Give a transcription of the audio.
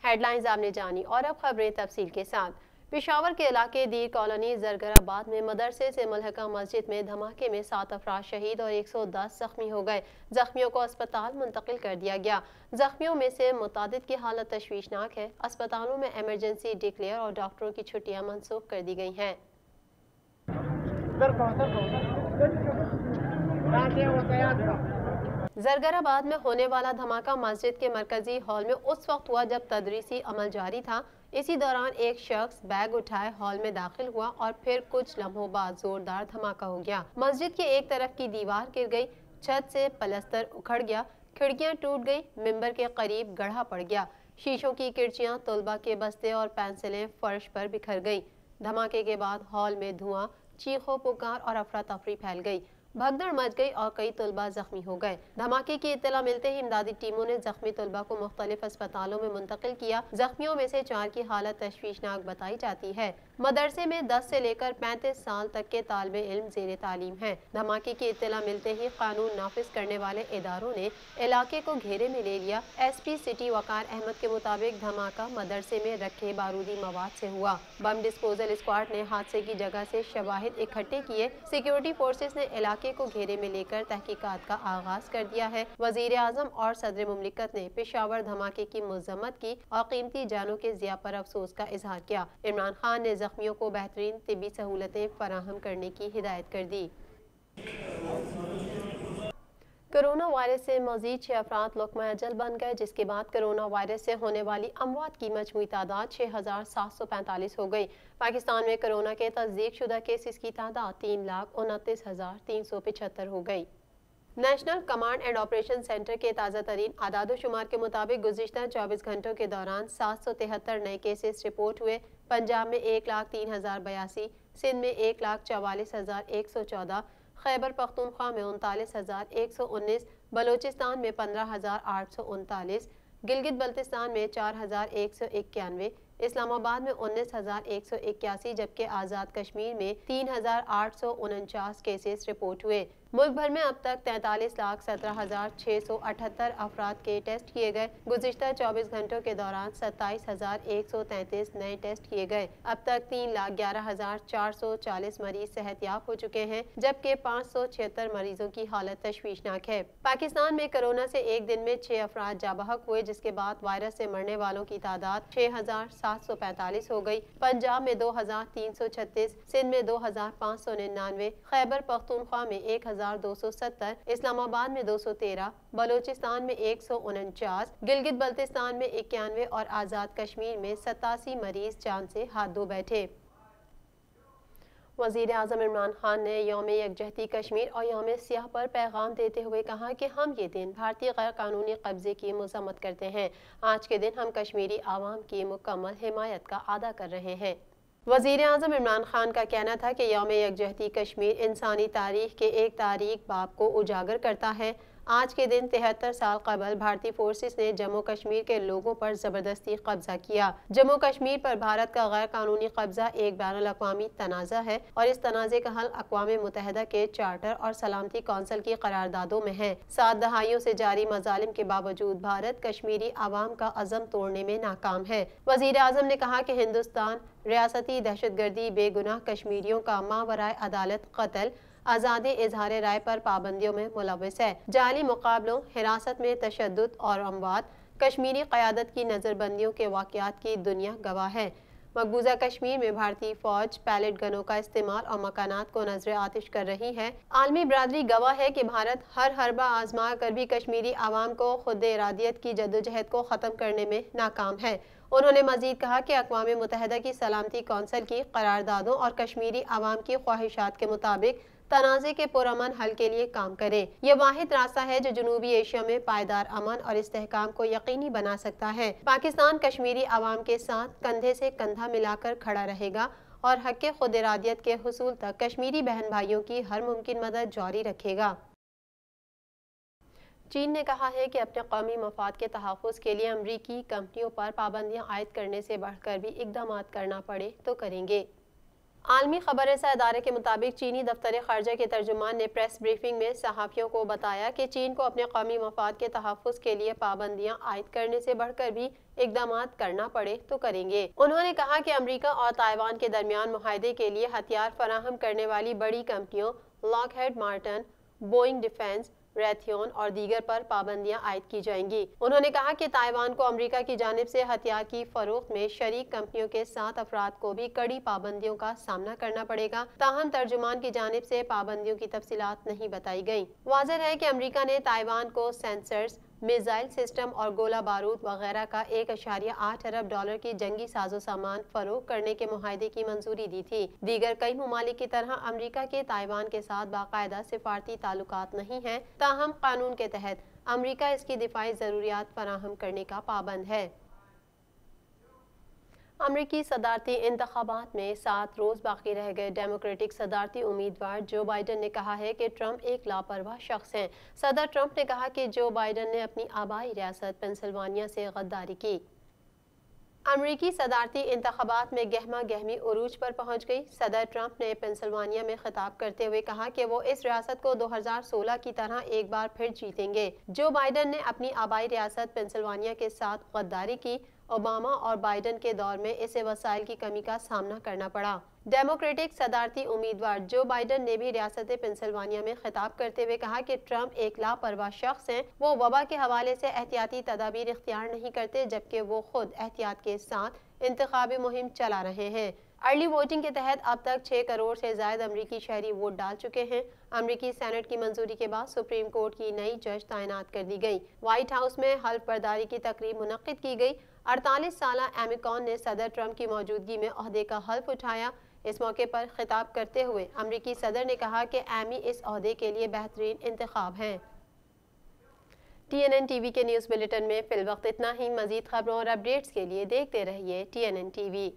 Head lines आपने जानी और अब खबरें तफसील के साथ। पेशावर के इलाके दीर कॉलोनी जरगराबाद में मदरसे से मुल्हका मस्जिद में धमाके में 7 अफराद शहीद और 110 जख्मी हो गए। जख्मियों को अस्पताल मुंतकिल कर दिया गया। जख्मियों में से मुतादिद की हालत तशवीशनाक है। अस्पतालों में इमरजेंसी डिक्लेयर और डॉक्टरों की छुट्टियां मनसूख कर दी गई हैं। जरगराबाद में होने वाला धमाका मस्जिद के मरकजी हॉल में उस वक्त हुआ जब तदरीसी अमल जारी था। इसी दौरान एक शख्स बैग उठाए हॉल में दाखिल हुआ और फिर कुछ लम्हों बाद जोरदार धमाका हो गया। मस्जिद की एक तरफ की दीवार गिर गई, छत से पलस्तर उखड़ गया, खिड़कियां टूट गई, मिंबर के करीब गढ़ा पड़ गया। शीशों की किरचियां, तलबा के बस्ते और पेंसिलें फर्श पर बिखर गई। धमाके के बाद हॉल में धुआं, चीखों पुकार और अफरा तफरी फैल गई। भगदड़ मच गई और कई तलबा जख्मी हो गए। धमाके की इत्तला मिलते ही इमदादी टीमों ने जख्मी तलबा को मुख्तलिफ अस्पतालों में मुंतकिल किया। जख्मियों में से 4 की हालत तशवीशनाक बताई जाती है। मदरसे में 10 से लेकर 35 साल तक के तालिबे इल्म ज़ेरे तालीम हैं। धमाके की इत्तला मिलते ही कानून नाफिज करने वाले इदारों ने इलाके को घेरे में ले लिया। SP सिटी वकार अहमद के मुताबिक धमाका मदरसे में रखे बारूदी मवाद से हुआ। बम डिस्पोजल स्क्वाड ने हादसे की जगह से शवाहिद इकट्ठे किए। सिक्योरिटी फोर्सेस ने इलाके को घेरे में लेकर तहकीकात का आगाज कर दिया है। वजीर आजम और सदर मुमलिकत ने पेशावर धमाके की मजम्मत की और कीमती जानों के ज़िया पर अफसोस का इजहार किया। इमरान खान ने जख्मियों को बेहतरीन तिब्बी सहूलतें फराहम करने की हिदायत कर दी। कोरोना वायरस से मजीद 6 अफराद लुक़मा अजल बन गए, जिसके बाद कोरोना वायरस से होने वाली अमवात की मजमूई तादाद 6,745 हो गई। पाकिस्तान में कोरोना के तस्दीक शुदा केसेस की तादाद 3,29,375 हो गई। National command and operation centre के ताज़ा तरीन आदाद-ओ-शुमार के मुताबिक गुज़िश्ता 24 घंटों के दौरान 773 नए केसेस रिपोर्ट हुए। पंजाब में 1,03,082, सिंध में 1,44,114, खैबर पख्तूनख्वा में 39,119, बलोचिस्तान में 15,839, गिलगित बल्तिस्तान में 4,191, इस्लामाबाद में 19,181, जबकि आज़ाद कश्मीर में 3,849 केसेस रिपोर्ट हुए। मुल्क भर में अब तक 43,17,678 अफराद के टेस्ट किए गए। गुज़िश्ता 24 घंटों के दौरान 27,133 नए टेस्ट किए गए। अब तक 3,11,440 मरीज सेहतयाब हो चुके हैं, जबकि 576 मरीजों की हालत तशवीशनाक है। पाकिस्तान में कोरोना से एक दिन में 6 अफराद जाबहक हुए, जिसके बाद वायरस से मरने वालों की तादाद 6,745 हो गई। पंजाब में 2,336, सिंध में 2,599, खैबर पख्तूनख्वा में 1,270, इस्लामाबाद में 213, बलोचिस्तान में 149, गिलगित बल्तिस्तान में 91 और आज़ाद कश्मीर में 87 मरीज जान से हाथ धो बैठे। वज़ीर आज़म इमरान खान ने यौम यकजहती कश्मीर और यौम सियाह पर पैगाम देते हुए कहा कि हम ये दिन भारतीय गैर कानूनी कब्जे की मज़म्मत करते हैं। आज के दिन हम कश्मीरी आवाम की मुकम्मल हिमायत का अदा कर रहे हैं। वज़ीर आज़म इमरान खान का कहना था कि यौम यकजहती कश्मीर इंसानी तारीख के एक तारीख बाब को उजागर करता है। आज के दिन 73 साल कबल भारतीय फोर्सेस ने जम्मू कश्मीर के लोगों पर ज़बरदस्ती कब्जा किया। जम्मू कश्मीर पर भारत का गैर कानूनी कब्जा एक बैनुल-अक़वामी तनाज़ा है और इस तनाज़े का हल अक़वाम मुत्तहिदा के चार्टर और सलामती कौंसिल की करारदादों में है। 7 दहाइयों से जारी मज़ालिम के बावजूद भारत कश्मीरी आवाम का अज़म तोड़ने में नाकाम है। वज़ीर आज़म ने कहा कि हिंदुस्तान रियासती दहशतगर्दी, बेगुनाह कश्मीरियों का मावराए अदालत कत्ल, आज़ादी इजहार राय पर पाबंदियों में मुलव्वस है। जाली मुकाबलों, हिरासत में तशद्दुद और अमवात, कश्मीरी क़यादत की नज़रबंदियों के वाक़यात की दुनिया गवाह है। मकबूजा कश्मीर में भारतीय फ़ौज पैलेट गनों का इस्तेमाल और मकानात को नजर आतिश कर रही है। आलमी बरादरी गवाह है कि भारत हर हरबा आजमा कर भी कश्मीरी आवाम को खुद इरादियत की जद्दोजहद को ख़त्म करने में नाकाम है। उन्होंने मजीद कहा कि अक़वाम मुत्तहिदा की सलामती कौंसिल की करारदादों और कश्मीरी आवाम की ख्वाहिशात के मुताबिक तनाज़े के पुरअमन हल के लिए काम करे। यह वाहिद रास्ता है जो जनूबी एशिया में पायदार अमन और इस्तेहकाम को यकीनी बना सकता है। पाकिस्तान कश्मीरी आवाम के साथ कंधे से कंधा मिलाकर खड़ा रहेगा और हक़ खुद इरादियत के हुसूल तक कश्मीरी बहन भाइयों की हर मुमकिन मदद जारी रखेगा। चीन ने कहा है कि अपने कौमी मफाद के तहफ़्फ़ुज़ के लिए अमरीकी कंपनियों पर पाबंदियाँ आयद करने से बढ़कर भी इक़दामात करना पड़े तो करेंगे। عالمی خبر رساں ادارے کے مطابق چینی دفتر خارجہ کے ترجمان نے پریس بریفنگ میں صحافیوں کو بتایا کہ چین کو اپنے قومی مفاد کے تحفظ کے لیے پابندیاں عائد کرنے سے بڑھ کر بھی اقدامات کرنا پڑے تو کریں گے۔ انہوں نے کہا کہ امریکہ اور تائیوان کے درمیان معاہدے کے لیے ہتھیار فراہم کرنے والی بڑی کمپنیوں Lockheed Martin, Boeing defense, Raytheon اور دیگر پر پابندیاں عائد کی جائیں گی۔ انہوں نے کہا کہ تائیوان کو امریکہ کی جانب سے ہتھیار کی فروخت میں شریک کمپنیوں کے 7 افراد کو بھی کڑی پابندیوں کا سامنا کرنا پڑے گا، تاہم ترجمان کی جانب سے پابندیوں کی تفصیلات نہیں بتائی گئیں۔ واضح ہے کہ امریکہ نے تائیوان کو سینسرز، میزائل سسٹم اور گولہ بارود وغیرہ کا 1.8 ارب ڈالر کی جنگی ساز و سامان فروخت کرنے کے معاہدے کی منظوری دی تھی۔ دیگر کئی ممالک کی طرح امریکہ کے تائیوان کے ساتھ باقاعدہ سفارتی تعلقات نہیں ہیں، تاہم قانون کے تحت امریکہ اس کی دفاعی ضروریات فراہم کرنے کا پابند ہے۔ امریکی صدارتی انتخابات میں 7 روز باقی رہ گئے ڈیموکریٹک صدارتی امیدوار جو بائیڈن نے کہا ہے کہ ٹرمپ ایک لاپرواہ شخص ہیں۔ صدر ٹرمپ نے کہا کہ جو بائیڈن نے اپنی آبائی ریاست پنسلوانیا سے غداری کی۔ امریکی صدارتی انتخابات میں گہما گہمی عروج پر پہنچ گئی۔ صدر ٹرمپ نے پنسلوانیا میں خطاب کرتے ہوئے کہا کہ وہ اس ریاست کو 2016 کی طرح ایک بار پھر جیتیں گے۔ جو بائیڈن نے اپنی آبائی ریاست پنسلوانیا کے ساتھ غداری کی۔ اوباما اور بائیڈن کے دور میں اسے وسائل کی کمی کا سامنا کرنا پڑا۔ ڈیموکریٹک صدارتی امیدوار جو بائیڈن نے بھی ریاست پنسلوانیا میں خطاب کرتے ہوئے کہا کہ ٹرمپ ایک لاپرواہ شخص ہیں، وہ وبا کے حوالے سے احتیاطی تدابیر اختیار نہیں کرتے جبکہ وہ خود احتیاط کے ساتھ انتخابی مہم چلا رہے ہیں۔ ارلی ووٹنگ کے تحت اب تک 6 کروڑ سے زائد امریکی شہری ووٹ ڈال چکے ہیں۔ امریکی سینٹ کی منظوری کے بعد سپریم کورٹ کی نئی جج تعینات کر دی گئی۔ وائٹ ہاؤس میں حلف برداری کی تقریب منعقد کی گئی۔ 48 سالہ ایمی کون نے صدر ٹرمپ کی موجودگی میں عہدے کا حلف اٹھایا۔ اس موقع پر خطاب کرتے ہوئے امریکی صدر نے کہا کہ ایمی اس عہدے کے لیے بہترین انتخاب ہیں۔ TNN TV کے نیوز بلیٹن میں فی الوقت اتنا ہی۔ مزید خبروں اور اپڈیٹس کے لیے دیکھتے رہیے TNN TV۔